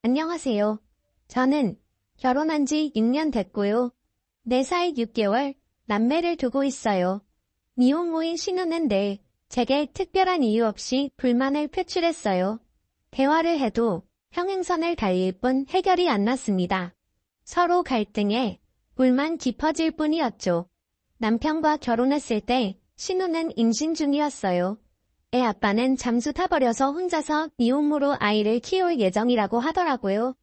안녕하세요. 저는 결혼한 지 6년 됐고요. 4살 6개월 남매를 두고 있어요. 미혼모인 신우는 제게 특별한 이유 없이 불만을 표출했어요. 대화를 해도 평행선을 달릴 뿐 해결이 안 났습니다. 서로 갈등에 불만 깊어질 뿐이었죠. 남편과 결혼했을 때 신우는 임신 중이었어요. 애 아빠는 잠수 타버려서 혼자서 미혼모로 아이를 키울 예정이라고 하더라고요.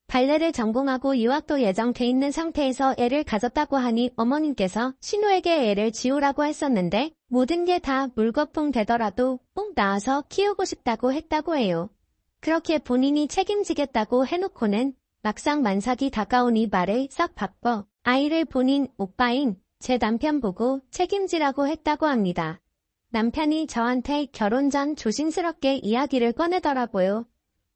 발레를 전공하고 유학도 예정돼 있는 상태에서 애를 가졌다고 하니 어머님께서 신우에게 애를 지우라고 했었는데 모든 게 다 물거품 되더라도 꼭 낳아서 키우고 싶다고 했다고 해요. 그렇게 본인이 책임지겠다고 해놓고는 막상 만삭이 다가오니 말을 싹 바꿔 아이를 본인 오빠인 제 남편 보고 책임지라고 했다고 합니다. 남편이 저한테 결혼 전 조심스럽게 이야기를 꺼내더라고요.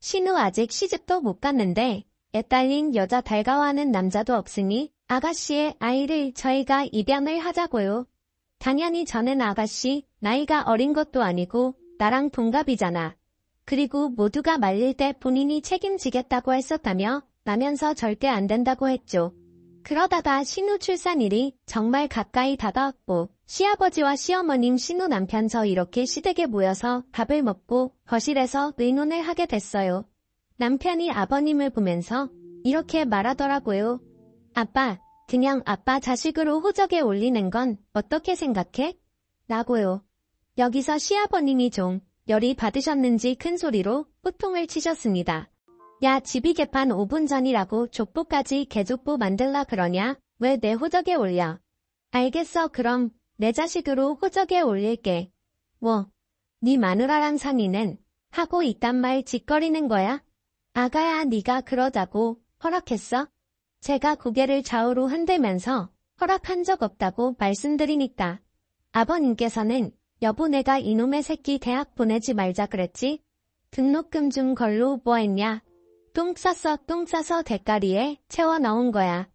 신우 아직 시집도 못 갔는데 애 딸린 여자 달가워하는 남자도 없으니 아가씨의 아이를 저희가 입양을 하자고요. 당연히 저는 아가씨 나이가 어린 것도 아니고 나랑 동갑이잖아. 그리고 모두가 말릴 때 본인이 책임지겠다고 했었다며 나면서 절대 안 된다고 했죠. 그러다가 신우 출산일이 정말 가까이 다가왔고 시아버지와 시어머님 신우 남편 저 이렇게 시댁에 모여서 밥을 먹고 거실에서 의논을 하게 됐어요. 남편이 아버님을 보면서 이렇게 말하더라고요. 아빠, 그냥 아빠 자식으로 호적에 올리는 건 어떻게 생각해? 라고요. 여기서 시아버님이 좀 열이 받으셨는지 큰 소리로 호통을 치셨습니다. 야, 집이 개판 5분 전이라고 족보까지 개족보 만들라 그러냐? 왜 내 호적에 올려? 알겠어, 그럼 내 자식으로 호적에 올릴게. 네 마누라랑 상의는 하고 있단 말 짓거리는 거야? 아가야, 네가 그러자고 허락했어? 제가 고개를 좌우로 흔들면서 허락한 적 없다고 말씀드리니까 아버님께서는 여보 내가 이놈의 새끼 대학 보내지 말자 그랬지? 등록금 준 걸로 뭐 했냐? 똥 싸서 대가리에 채워 넣은 거야.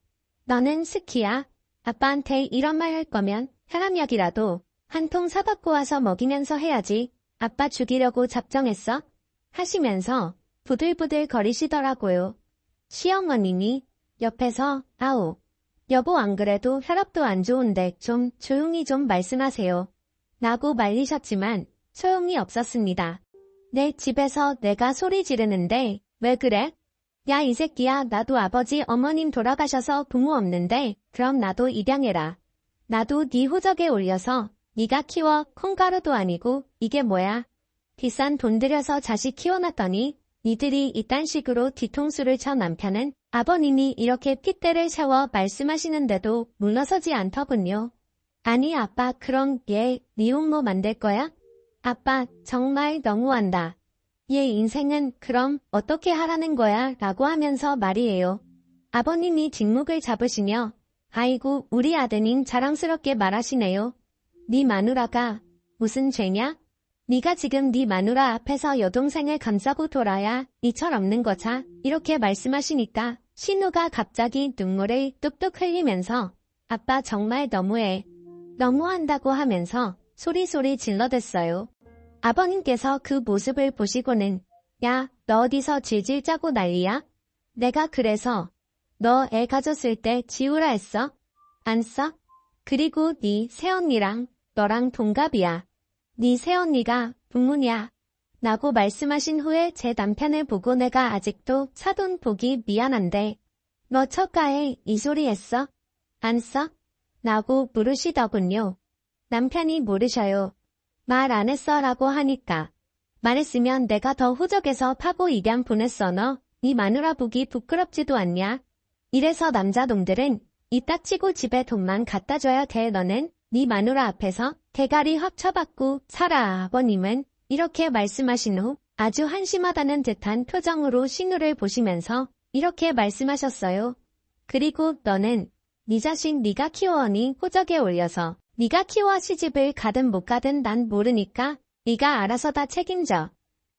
너는 스키야. 아빠한테 이런 말 할 거면 혈압약이라도 한 통 사갖고 와서 먹이면서 해야지. 아빠 죽이려고 작정했어? 하시면서 부들부들 거리시더라고요. 시어머님이 옆에서 아우, 여보 안 그래도 혈압도 안 좋은데 좀 조용히 좀 말씀하세요. 라고 말리셨지만 소용이 없었습니다. 내 집에서 내가 소리 지르는데 왜 그래? 야, 이 새끼야, 나도 아버지 어머님 돌아가셔서 부모 없는데 그럼 나도 입양해라. 나도 네 호적에 올려서 네가 키워. 콩가루도 아니고 이게 뭐야? 비싼 돈 들여서 자식 키워놨더니 니들이 이딴 식으로 뒤통수를 쳐. 남편은 아버님이 이렇게 핏대를 세워 말씀하시는데도 물러서지 않더군요. 아니 아빠, 그럼 얘 미혼모 만들 거야? 아빠 정말 너무한다. 얘 인생은 그럼 어떻게 하라는 거야? 라고 하면서 말이에요. 아버님이 뒷목을 잡으시며 아이고 우리 아드님 자랑스럽게 말하시네요. 네 마누라가 무슨 죄냐? 네가 지금 네 마누라 앞에서 여동생을 감싸고 돌아야 이 철 없는 거자. 이렇게 말씀하시니까 신우가 갑자기 눈물을 뚝뚝 흘리면서 아빠 정말 너무해. 너무한다고 하면서 소리소리 질러댔어요. 아버님께서 그 모습을 보시고는 야, 너 어디서 질질 짜고 난리야? 내가 그래서 너 애 가졌을 때 지우라 했어? 안 써? 그리고 네 새언니랑 너랑 동갑이야. 네 새언니가 부모냐? 라고 말씀하신 후에 제 남편을 보고 내가 아직도 사돈 보기 미안한데 너 첫가에 이 소리 했어? 안 써? 라고 물으시더군요. 남편이 모르셔요. 말 안 했어 라고 하니까 말했으면 내가 더 호적에서 파고 입양 보냈어. 너 네 마누라 보기 부끄럽지도 않냐? 이래서 남자놈들은 이딱 치고 집에 돈만 갖다 줘야 돼. 너는 네 마누라 앞에서 대가리 확 쳐받고 살아. 아버님은 이렇게 말씀하신 후 아주 한심하다는 듯한 표정으로 신우를 보시면서 이렇게 말씀하셨어요. 그리고 너는 네 자식 네가 키워오니 호적에 올려서 네가 키워 시집을 가든 못 가든 난 모르니까 네가 알아서 다 책임져.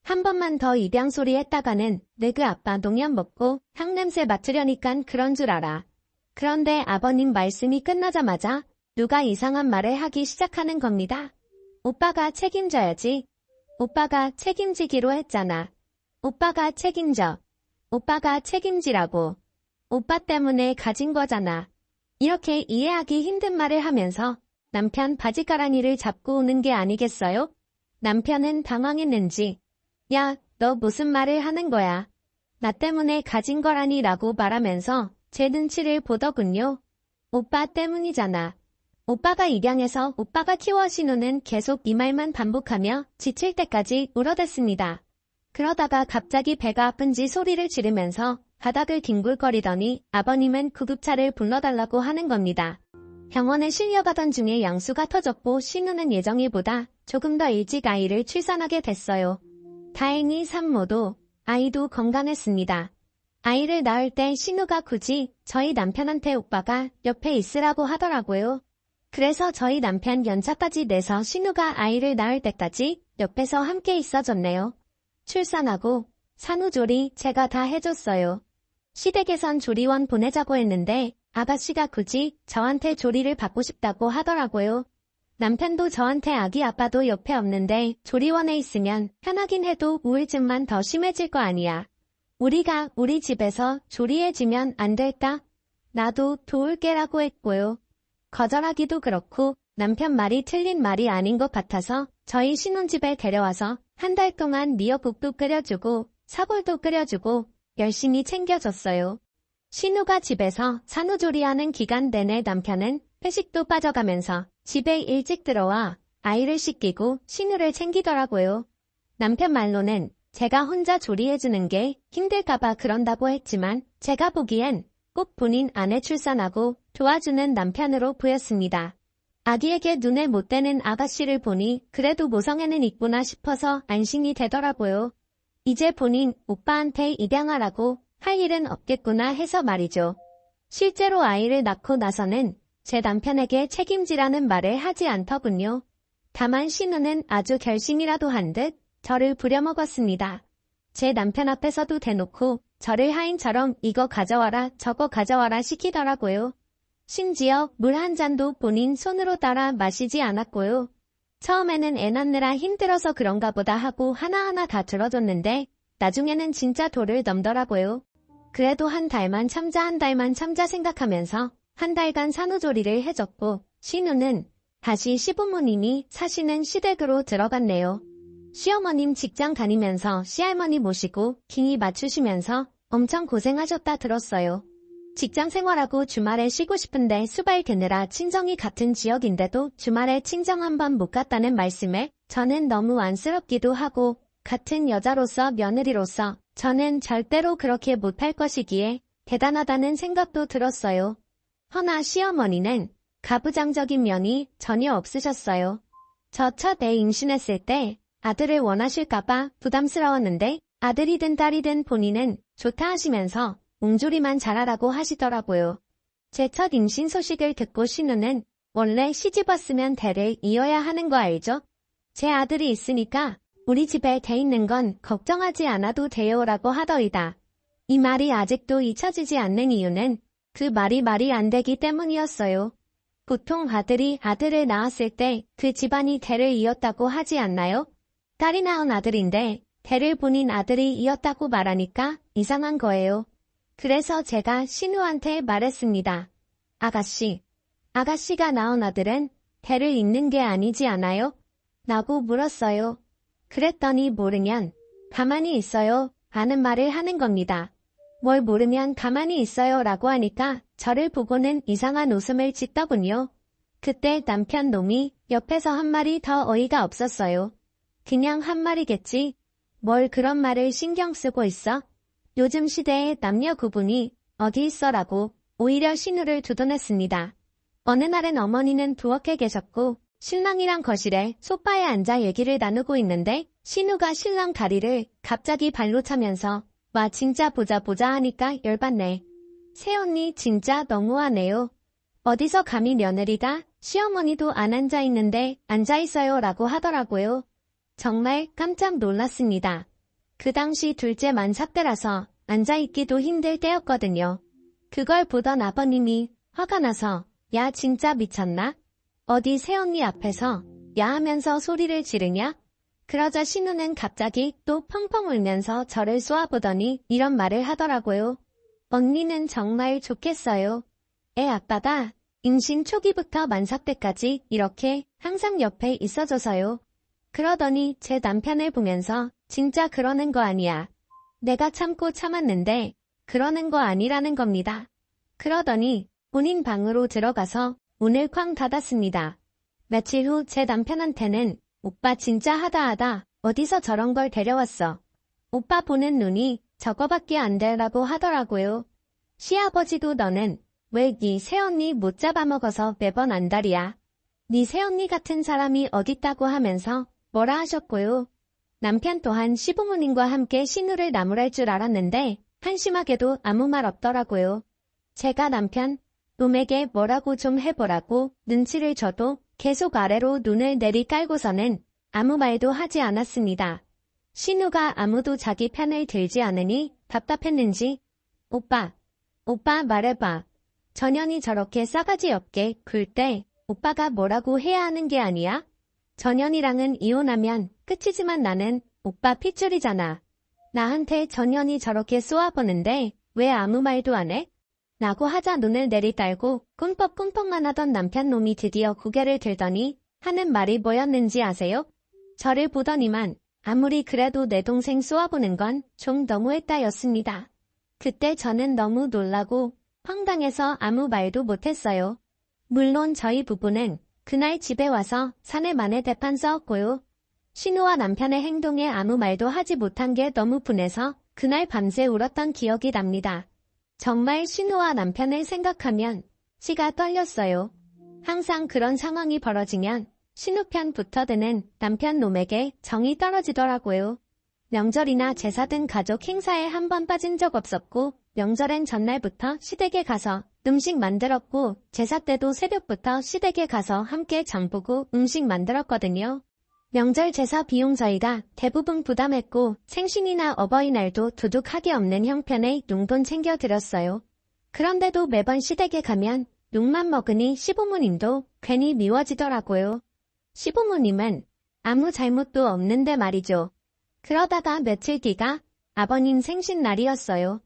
한 번만 더 입양 소리 했다가는 내 그 아빠 농약 먹고 향냄새 맡으려니깐 그런 줄 알아. 그런데 아버님 말씀이 끝나자마자 누가 이상한 말을 하기 시작하는 겁니다. 오빠가 책임져야지. 오빠가 책임지기로 했잖아. 오빠가 책임져. 오빠가 책임지라고. 오빠 때문에 가진 거잖아. 이렇게 이해하기 힘든 말을 하면서 남편 바지가랑이를 잡고 오는 게 아니겠어요? 남편은 당황했는지 야, 너 무슨 말을 하는 거야? 나 때문에 가진 거라니 라고 말하면서 제 눈치를 보더군요. 오빠 때문이잖아. 오빠가 입양해서 오빠가 키워 신우는 계속 이 말만 반복하며 지칠 때까지 울어댔습니다. 그러다가 갑자기 배가 아픈지 소리를 지르면서 바닥을 뒹굴거리더니 아버님은 구급차를 불러달라고 하는 겁니다. 병원에 실려가던 중에 양수가 터졌고 신우는 예정일보다 조금 더 일찍 아이를 출산하게 됐어요. 다행히 산모도 아이도 건강했습니다. 아이를 낳을 때 신우가 굳이 저희 남편한테 오빠가 옆에 있으라고 하더라고요. 그래서 저희 남편 연차까지 내서 신우가 아이를 낳을 때까지 옆에서 함께 있어줬네요. 출산하고 산후조리 제가 다 해줬어요. 시댁에선 조리원 보내자고 했는데 아가씨가 굳이 저한테 조리를 받고 싶다고 하더라고요. 남편도 저한테 아기 아빠도 옆에 없는데 조리원에 있으면 편하긴 해도 우울증만 더 심해질 거 아니야. 우리가 우리 집에서 조리해주면 안 될까? 나도 도울게라고 했고요. 거절하기도 그렇고 남편 말이 틀린 말이 아닌 것 같아서 저희 신혼집에 데려와서 한 달 동안 미역국도 끓여주고 사골도 끓여주고 열심히 챙겨줬어요. 신우가 집에서 산후조리하는 기간 내내 남편은 회식도 빠져가면서 집에 일찍 들어와 아이를 씻기고 신우를 챙기더라고요. 남편 말로는 제가 혼자 조리해주는 게 힘들까봐 그런다고 했지만 제가 보기엔 꼭 본인 아내 출산하고 도와주는 남편으로 보였습니다. 아기에게 눈에 못 띄는 아가씨를 보니 그래도 모성애는 있구나 싶어서 안심이 되더라고요. 이제 본인 오빠한테 입양하라고 할 일은 없겠구나 해서 말이죠. 실제로 아이를 낳고 나서는 제 남편에게 책임지라는 말을 하지 않더군요. 다만 신우는 아주 결심이라도 한 듯 저를 부려먹었습니다. 제 남편 앞에서도 대놓고 저를 하인처럼 이거 가져와라 저거 가져와라 시키더라고요. 심지어 물 한 잔도 본인 손으로 따라 마시지 않았고요. 처음에는 애 낳느라 힘들어서 그런가 보다 하고 하나하나 다 들어줬는데 나중에는 진짜 도를 넘더라고요. 그래도 한 달만 참자 생각하면서 한 달간 산후조리를 해줬고 신우는 다시 시부모님이 사시는 시댁으로 들어갔네요. 시어머님 직장 다니면서 시할머니 모시고 기니 맞추시면서 엄청 고생하셨다 들었어요. 직장 생활하고 주말에 쉬고 싶은데 수발 드느라 친정이 같은 지역인데도 주말에 친정 한 번 못 갔다는 말씀에 저는 너무 안쓰럽기도 하고 같은 여자로서 며느리로서 저는 절대로 그렇게 못할 것이기에 대단하다는 생각도 들었어요. 허나 시어머니는 가부장적인 면이 전혀 없으셨어요. 저 첫 애 임신했을 때 아들을 원하실까봐 부담스러웠는데 아들이든 딸이든 본인은 좋다 하시면서 웅조리만 잘하라고 하시더라고요. 제 첫 임신 소식을 듣고 신우는 원래 시집 왔으면 대를 이어야 하는 거 알죠? 제 아들이 있으니까 우리 집에 대 있는 건 걱정하지 않아도 돼요라고 하더이다. 이 말이 아직도 잊혀지지 않는 이유는 그 말이 안 되기 때문이었어요. 보통 아들이 아들을 낳았을 때 그 집안이 대를 이었다고 하지 않나요? 딸이 낳은 아들인데 대를 본인 아들이 이었다고 말하니까 이상한 거예요. 그래서 제가 신우한테 말했습니다. 아가씨가 낳은 아들은 대를 잇는 게 아니지 않아요? 라고 물었어요. 그랬더니 모르면 가만히 있어요 라는 말을 하는 겁니다. 뭘 모르면 가만히 있어요 라고 하니까 저를 보고는 이상한 웃음을 짓더군요. 그때 남편 놈이 옆에서 한 말이 더 어이가 없었어요. 그냥 한 말이겠지. 뭘 그런 말을 신경 쓰고 있어? 요즘 시대에 남녀 구분이 어디 있어라고 오히려 신우를 두둔했습니다. 어느 날은 어머니는 부엌에 계셨고 신랑이랑 거실에 소파에 앉아 얘기를 나누고 있는데 신우가 신랑 다리를 갑자기 발로 차면서 와 진짜 보자 하니까 열받네. 새언니 진짜 너무하네요. 어디서 감히 며느리가 시어머니도 안 앉아있는데 앉아있어요 라고 하더라고요. 정말 깜짝 놀랐습니다. 그 당시 둘째 만삭때라서 앉아있기도 힘들 때였거든요. 그걸 보던 아버님이 화가 나서 야 진짜 미쳤나? 어디 새언니 앞에서 야 하면서 소리를 지르냐? 그러자 신우는 갑자기 또 펑펑 울면서 저를 쏘아보더니 이런 말을 하더라고요. 언니는 정말 좋겠어요. 애 아빠가 임신 초기부터 만삭 때까지 이렇게 항상 옆에 있어줘서요. 그러더니 제 남편을 보면서 진짜 그러는 거 아니야. 내가 참고 참았는데 그러는 거 아니라는 겁니다. 그러더니 본인 방으로 들어가서 문을 쾅 닫았습니다. 며칠 후 제 남편한테는 오빠 진짜 하다하다 어디서 저런 걸 데려왔어. 오빠 보는 눈이 저거밖에 안 되라고 하더라고요. 시아버지도 너는 왜 네 새언니 못 잡아먹어서 매번 안달이야. 네 새언니 같은 사람이 어딨다고 하면서 뭐라 하셨고요. 남편 또한 시부모님과 함께 신우를 나무랄 줄 알았는데 한심하게도 아무 말 없더라고요. 제가 남편 놈에게 뭐라고 좀 해보라고 눈치를 줘도 계속 아래로 눈을 내리깔고서는 아무 말도 하지 않았습니다. 신우가 아무도 자기 편을 들지 않으니 답답했는지 오빠 말해봐. 전현이 저렇게 싸가지 없게 굴 때 오빠가 뭐라고 해야 하는 게 아니야? 전현이랑은 이혼하면 끝이지만 나는 오빠 핏줄이잖아. 나한테 전현이 저렇게 쏘아보는데 왜 아무 말도 안 해? 라고 하자 눈을 내리깔고 꿈뻑꿈뻑만 하던 남편 놈이 드디어 고개를 들더니 하는 말이 뭐였는지 아세요? 저를 보더니만 아무리 그래도 내 동생 쏘아보는 건 좀 너무했다였습니다. 그때 저는 너무 놀라고 황당해서 아무 말도 못했어요. 물론 저희 부부는 그날 집에 와서 사내 만에 대판 싸웠고요. 신우와 남편의 행동에 아무 말도 하지 못한 게 너무 분해서 그날 밤새 울었던 기억이 납니다. 정말 신우와 남편을 생각하면 치가 떨렸어요. 항상 그런 상황이 벌어지면 신우 편 붙어드는 남편 놈에게 정이 떨어지더라고요. 명절이나 제사 등 가족 행사에 한 번 빠진 적 없었고 명절엔 전날부터 시댁에 가서 음식 만들었고 제사 때도 새벽부터 시댁에 가서 함께 장 보고 음식 만들었거든요. 명절 제사 비용 저희가 대부분 부담했고 생신이나 어버이날도 두둑하게 없는 형편에 용돈 챙겨드렸어요. 그런데도 매번 시댁에 가면 욕만 먹으니 시부모님도 괜히 미워지더라고요. 시부모님은 아무 잘못도 없는데 말이죠. 그러다가 며칠 뒤가 아버님 생신날이었어요.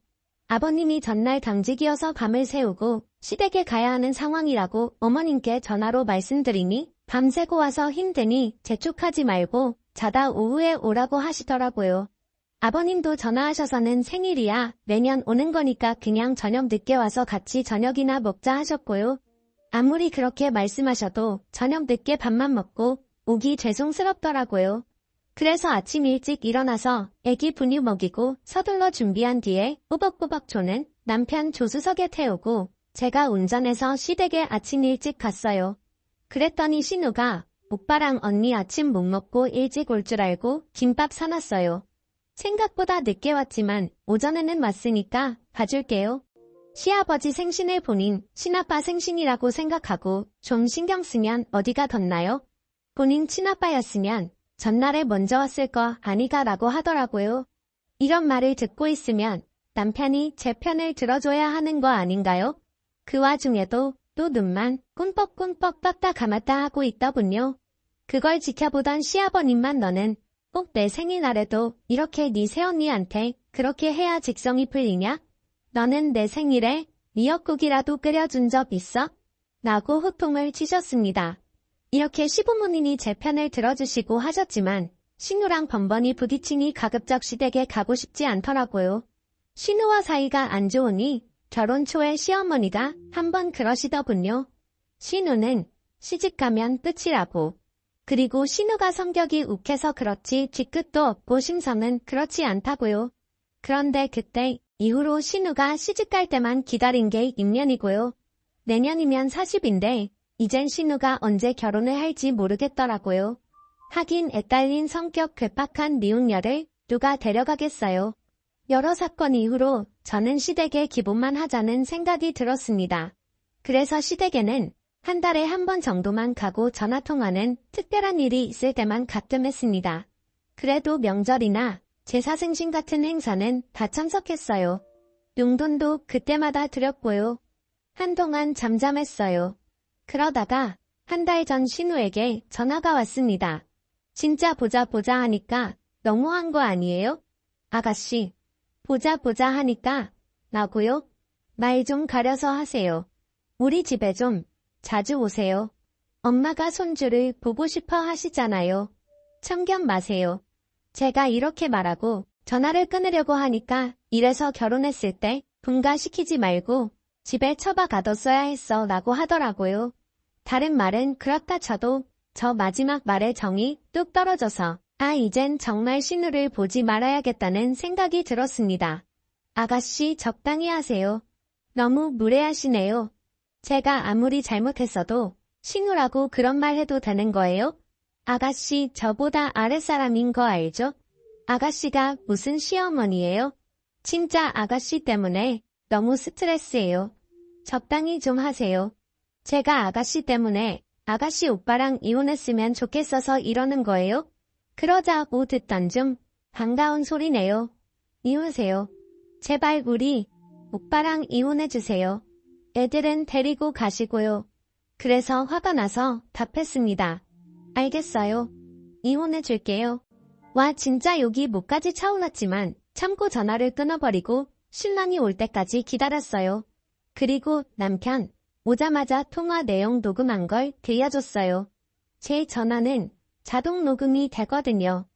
아버님이 전날 당직이어서 밤을 새우고 시댁에 가야 하는 상황이라고 어머님께 전화로 말씀드리니 밤새고 와서 힘드니 재촉하지 말고 자다 오후에 오라고 하시더라고요. 아버님도 전화하셔서는 생일이야 매년 오는 거니까 그냥 저녁 늦게 와서 같이 저녁이나 먹자 하셨고요. 아무리 그렇게 말씀하셔도 저녁 늦게 밥만 먹고 오기 죄송스럽더라고요. 그래서 아침 일찍 일어나서 애기 분유 먹이고 서둘러 준비한 뒤에 꼬박꼬박 조는 남편 조수석에 태우고 제가 운전해서 시댁에 아침 일찍 갔어요. 그랬더니 신우가 오빠랑 언니 아침 못 먹고 일찍 올 줄 알고 김밥 사놨어요. 생각보다 늦게 왔지만 오전에는 왔으니까 봐줄게요. 시아버지 생신을 본인 친아빠 생신이라고 생각하고 좀 신경 쓰면 어디가 덧나요? 본인 친아빠였으면 전날에 먼저 왔을 거 아니가 라고 하더라고요. 이런 말을 듣고 있으면 남편이 제 편을 들어줘야 하는 거 아닌가요? 그 와중에도 또 눈만 꿈뻑꿈뻑 떴다 감았다 하고 있더군요. 그걸 지켜보던 시아버님만 너는 꼭 내 생일날에도 이렇게 네 새언니한테 그렇게 해야 직성이 풀리냐? 너는 내 생일에 미역국이라도 끓여준 적 있어? 라고 호통을 치셨습니다. 이렇게 시부모님이 제 편을 들어주시고 하셨지만 신우랑 번번이 부딪히니 가급적 시댁에 가고 싶지 않더라고요. 신우와 사이가 안 좋으니 결혼 초에 시어머니가 한번 그러시더군요. 신우는 시집가면 끝이라고. 그리고 신우가 성격이 욱해서 그렇지 뒤끝도 없고 심성은 그렇지 않다고요. 그런데 그때 이후로 신우가 시집갈 때만 기다린 게 6년이고요. 내년이면 40인데 이젠 신우가 언제 결혼을 할지 모르겠더라고요. 하긴 애딸린 성격 괴팍한 미운녀를 누가 데려가겠어요. 여러 사건 이후로 저는 시댁에 기본만 하자는 생각이 들었습니다. 그래서 시댁에는 한 달에 한 번 정도만 가고 전화통화는 특별한 일이 있을 때만 가끔 했습니다. 그래도 명절이나 제사 생신 같은 행사는 다 참석했어요. 용돈도 그때마다 드렸고요. 한동안 잠잠했어요. 그러다가 한 달 전 신우에게 전화가 왔습니다. 진짜 보자 보자 하니까 너무한 거 아니에요? 아가씨, 보자 보자 하니까 나고요? 말 좀 가려서 하세요. 우리 집에 좀 자주 오세요. 엄마가 손주를 보고 싶어 하시잖아요. 참견 마세요. 제가 이렇게 말하고 전화를 끊으려고 하니까 이래서 결혼했을 때 분가시키지 말고 집에 처박 가뒀어야 했어 라고 하더라고요. 다른 말은 그렇다 쳐도 저 마지막 말에 정이 뚝 떨어져서 이젠 정말 신우를 보지 말아야겠다는 생각이 들었습니다. 아가씨 적당히 하세요. 너무 무례하시네요. 제가 아무리 잘못했어도 신우라고 그런 말 해도 되는 거예요? 아가씨 저보다 아랫사람인 거 알죠? 아가씨가 무슨 시어머니예요? 진짜 아가씨 때문에 너무 스트레스예요. 적당히 좀 하세요. 제가 아가씨 때문에 아가씨 오빠랑 이혼했으면 좋겠어서 이러는 거예요? 그러자고 듣던 중 반가운 소리네요. 이혼세요. 제발 우리 오빠랑 이혼해주세요. 애들은 데리고 가시고요. 그래서 화가 나서 답했습니다. 알겠어요. 이혼해줄게요. 와 진짜 욕이 목까지 차올랐지만 참고 전화를 끊어버리고 신랑이 올 때까지 기다렸어요. 그리고 남편 오자마자 통화 내용 녹음한 걸 들려줬어요. 제 전화는 자동 녹음이 되거든요.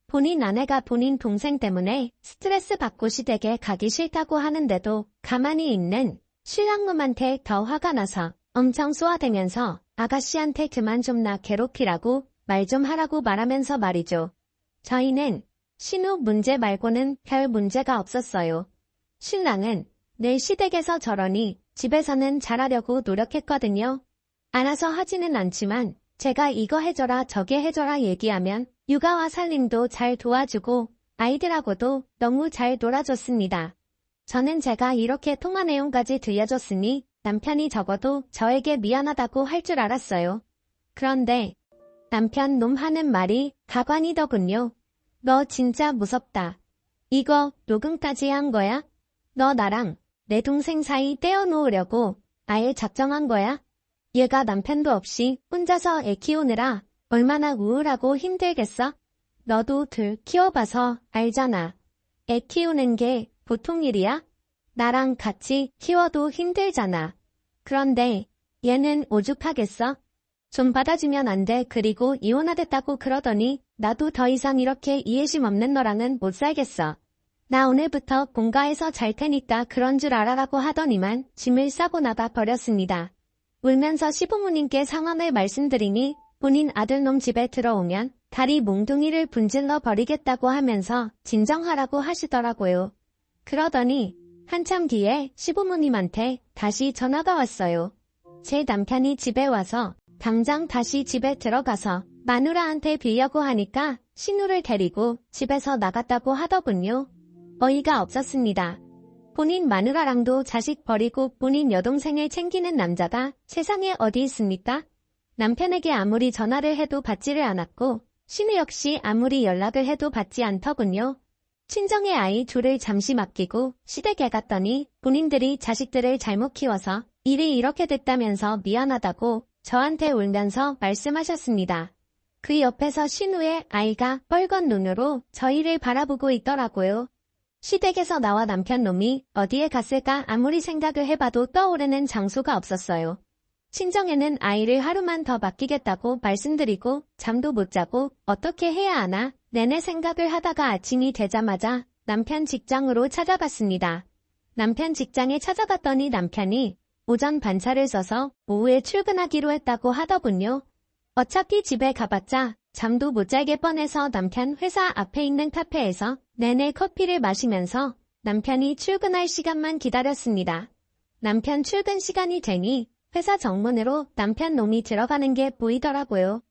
본인 아내가 본인 동생 때문에 스트레스 받고 시댁에 가기 싫다고 하는데도 가만히 있는 신랑놈한테 더 화가 나서 엄청 쏘아대면서 아가씨한테 그만 좀 나 괴롭히라고 말 좀 하라고 말하면서 말이죠. 저희는 신우 문제 말고는 별 문제가 없었어요. 신랑은 늘 시댁에서 저러니 집에서는 잘하려고 노력했거든요. 알아서 하지는 않지만 제가 이거 해줘라 저게 해줘라 얘기하면 육아와 살림도 잘 도와주고 아이들하고도 너무 잘 놀아줬습니다. 저는 제가 이렇게 통화 내용까지 들려줬으니 남편이 적어도 저에게 미안하다고 할 줄 알았어요. 그런데 남편 놈 하는 말이 가관이더군요. 너 진짜 무섭다. 이거 녹음까지 한 거야? 너 나랑 내 동생 사이 떼어놓으려고 아예 작정한 거야? 얘가 남편도 없이 혼자서 애 키우느라 얼마나 우울하고 힘들겠어? 너도 둘 키워봐서 알잖아. 애 키우는 게 보통 일이야? 나랑 같이 키워도 힘들잖아. 그런데 얘는 오죽하겠어? 좀 받아주면 안 돼. 그리고 이혼하겠다고 그러더니 나도 더 이상 이렇게 이해심 없는 너랑은 못 살겠어. 나 오늘부터 본가에서 잘 테니까 그런 줄 알아라고 하더니만 짐을 싸고 나가 버렸습니다. 울면서 시부모님께 상황을 말씀드리니 본인 아들놈 집에 들어오면 다리 몽둥이를 분질러 버리겠다고 하면서 진정하라고 하시더라고요. 그러더니 한참 뒤에 시부모님한테 다시 전화가 왔어요. 제 남편이 집에 와서 당장 다시 집에 들어가서 마누라한테 빌려고 하니까 신우를 데리고 집에서 나갔다고 하더군요. 어이가 없었습니다. 본인 마누라랑도 자식 버리고 본인 여동생을 챙기는 남자가 세상에 어디 있습니까? 남편에게 아무리 전화를 해도 받지를 않았고 신우 역시 아무리 연락을 해도 받지 않더군요. 친정의 아이 둘을 잠시 맡기고 시댁에 갔더니 본인들이 자식들을 잘못 키워서 일이 이렇게 됐다면서 미안하다고 저한테 울면서 말씀하셨습니다. 그 옆에서 신우의 아이가 뻘건 눈으로 저희를 바라보고 있더라고요. 시댁에서 나와 남편 놈이 어디에 갔을까 아무리 생각을 해봐도 떠오르는 장소가 없었어요. 친정에는 아이를 하루만 더 맡기겠다고 말씀드리고 잠도 못 자고 어떻게 해야 하나 내내 생각을 하다가 아침이 되자마자 남편 직장으로 찾아갔습니다. 남편 직장에 찾아갔더니 남편이 오전 반차를 써서 오후에 출근하기로 했다고 하더군요. 어차피 집에 가봤자 잠도 못 자게 뻔해서 남편 회사 앞에 있는 카페에서 내내 커피를 마시면서 남편이 출근할 시간만 기다렸습니다. 남편 출근 시간이 되니 회사 정문으로 남편 놈이 들어가는 게 보이더라고요.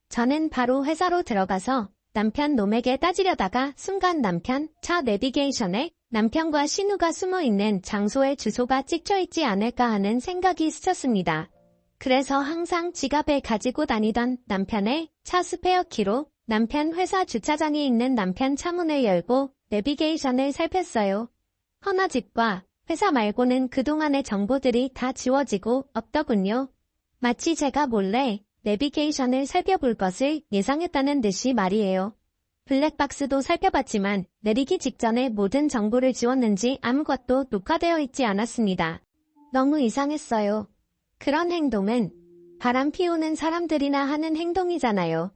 저는 바로 회사로 들어가서 남편 놈에게 따지려다가 순간 남편 차 내비게이션에 남편과 신우가 숨어있는 장소의 주소가 찍혀있지 않을까 하는 생각이 스쳤습니다. 그래서 항상 지갑에 가지고 다니던 남편의 차 스페어키로 남편 회사 주차장에 있는 남편 차문을 열고 내비게이션을 살폈어요. 허나 집과 회사 말고는 그동안의 정보들이 다 지워지고 없더군요. 마치 제가 몰래 내비게이션을 살펴볼 것을 예상했다는 듯이 말이에요. 블랙박스도 살펴봤지만 내리기 직전에 모든 정보를 지웠는지 아무것도 녹화되어 있지 않았습니다. 너무 이상했어요. 그런 행동은 바람 피우는 사람들이나 하는 행동이잖아요.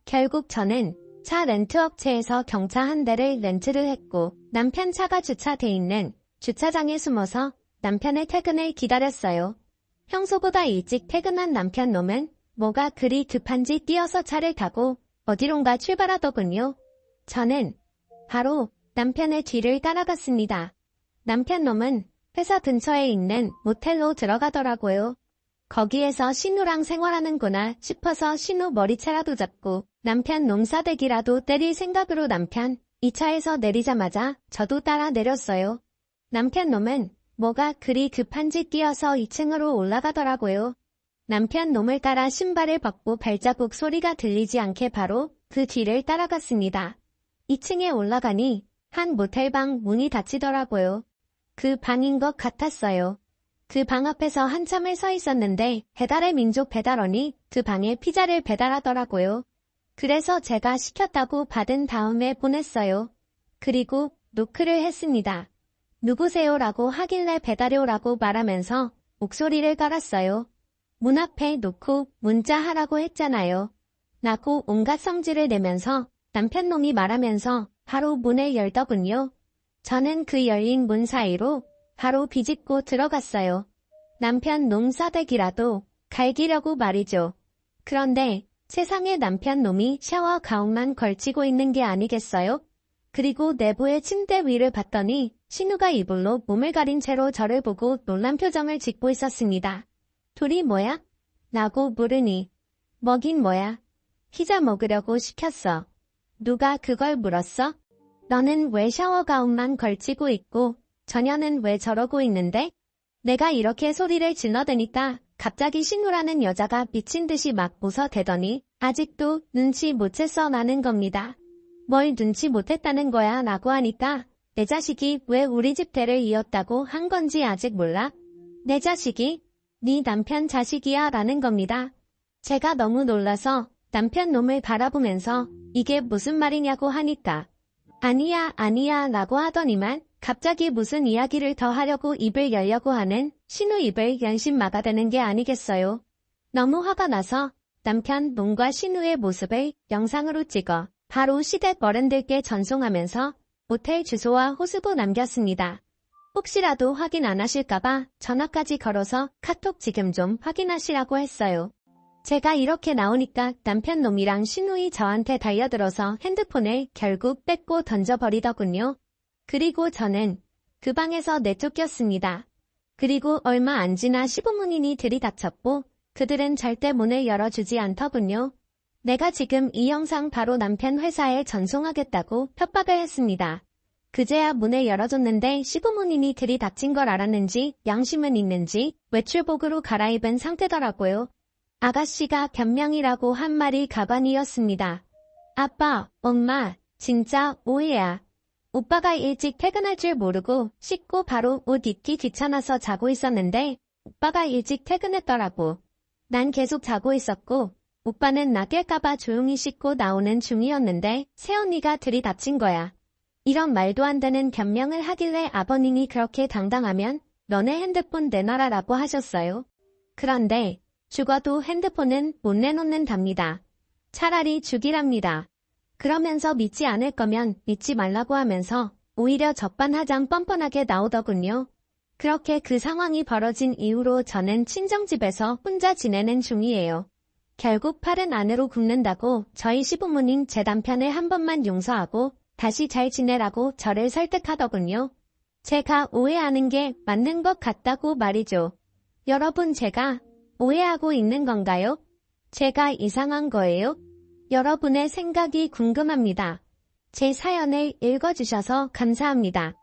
결국 저는 차 렌트 업체에서 경차 한 대를 렌트를 했고 남편 차가 주차돼 있는 주차장에 숨어서 남편의 퇴근을 기다렸어요. 평소보다 일찍 퇴근한 남편 놈은 뭐가 그리 급한지 뛰어서 차를 타고 어디론가 출발하더군요. 저는 바로 남편의 뒤를 따라갔습니다. 남편 놈은 회사 근처에 있는 모텔로 들어가더라고요. 거기에서 신우랑 생활하는구나 싶어서 신우 머리채라도 잡고 남편 놈 싸대기라도 때릴 생각으로 남편 이 차에서 내리자마자 저도 따라 내렸어요. 남편 놈은 뭐가 그리 급한지 뛰어서 2층으로 올라가더라고요. 남편 놈을 따라 신발을 벗고 발자국 소리가 들리지 않게 바로 그 뒤를 따라갔습니다. 2층에 올라가니 한 모텔방 문이 닫히더라고요. 그 방인 것 같았어요. 그 방 앞에서 한참을 서 있었는데 배달의 민족 배달원이 그 방에 피자를 배달하더라고요. 그래서 제가 시켰다고 받은 다음에 보냈어요. 그리고 노크를 했습니다. 누구세요라고 하길래 배달이 오라고 말하면서 목소리를 깔았어요. 문 앞에 놓고 문자하라고 했잖아요. 라고 온갖 성질을 내면서 남편놈이 말하면서 바로 문을 열더군요. 저는 그 열린 문 사이로 바로 비집고 들어갔어요. 남편 놈 싸대기라도 갈기려고 말이죠. 그런데 세상에 남편 놈이 샤워 가운만 걸치고 있는 게 아니겠어요? 그리고 내부의 침대 위를 봤더니 신우가 이불로 몸을 가린 채로 저를 보고 놀란 표정을 짓고 있었습니다. 둘이 뭐야? 라고 물으니 뭐긴 뭐야. 피자 먹으려고 시켰어. 누가 그걸 물었어? 너는 왜 샤워 가운만 걸치고 있고 저녀는 왜 저러고 있는데? 내가 이렇게 소리를 질러대니까 갑자기 신우라는 여자가 미친 듯이 막 웃어대더니 아직도 눈치 못 챘어 나는 겁니다. 뭘 눈치 못했다는 거야 라고 하니까 내 자식이 왜 우리 집 대를 이었다고 한 건지 아직 몰라? 내 자식이? 네 남편 자식이야 라는 겁니다. 제가 너무 놀라서 남편 놈을 바라보면서 이게 무슨 말이냐고 하니까 아니야 라고 하더니만 갑자기 무슨 이야기를 더 하려고 입을 열려고 하는 신우 입을 연신 막아대는 게 아니겠어요. 너무 화가 나서 남편 놈과 신우의 모습을 영상으로 찍어 바로 시댁 어른들께 전송하면서 모텔 주소와 호수부 남겼습니다. 혹시라도 확인 안 하실까봐 전화까지 걸어서 카톡 지금 좀 확인하시라고 했어요. 제가 이렇게 나오니까 남편 놈이랑 신우이 저한테 달려들어서 핸드폰을 결국 뺏고 던져버리더군요. 그리고 저는 그 방에서 내쫓겼습니다. 그리고 얼마 안 지나 시부모님이 들이닥쳤고 그들은 절대 문을 열어주지 않더군요. 내가 지금 이 영상 바로 남편 회사에 전송하겠다고 협박을 했습니다. 그제야 문을 열어줬는데 시부모님이 들이닥친 걸 알았는지 양심은 있는지 외출복으로 갈아입은 상태더라고요. 아가씨가 변명이라고 한 말이 가관이었습니다. 아빠, 엄마, 진짜 오해야. 오빠가 일찍 퇴근할 줄 모르고 씻고 바로 옷 입기 귀찮아서 자고 있었는데 오빠가 일찍 퇴근했더라고. 난 계속 자고 있었고 오빠는 나 깰까봐 조용히 씻고 나오는 중이었는데 새언니가 들이닥친 거야. 이런 말도 안 되는 변명을 하길래 아버님이 그렇게 당당하면 너네 핸드폰 내놔라라고 하셨어요. 그런데 죽어도 핸드폰은 못 내놓는답니다. 차라리 죽이랍니다. 그러면서 믿지 않을 거면 믿지 말라고 하면서 오히려 적반하장 뻔뻔하게 나오더군요. 그렇게 그 상황이 벌어진 이후로 저는 친정집에서 혼자 지내는 중이에요. 결국 팔은 안으로 굽는다고 저희 시부모님 제 남편을 한 번만 용서하고 다시 잘 지내라고 저를 설득하더군요. 제가 오해하는 게 맞는 것 같다고 말이죠. 여러분 제가 오해하고 있는 건가요? 제가 이상한 거예요? 여러분의 생각이 궁금합니다. 제 사연을 읽어주셔서 감사합니다.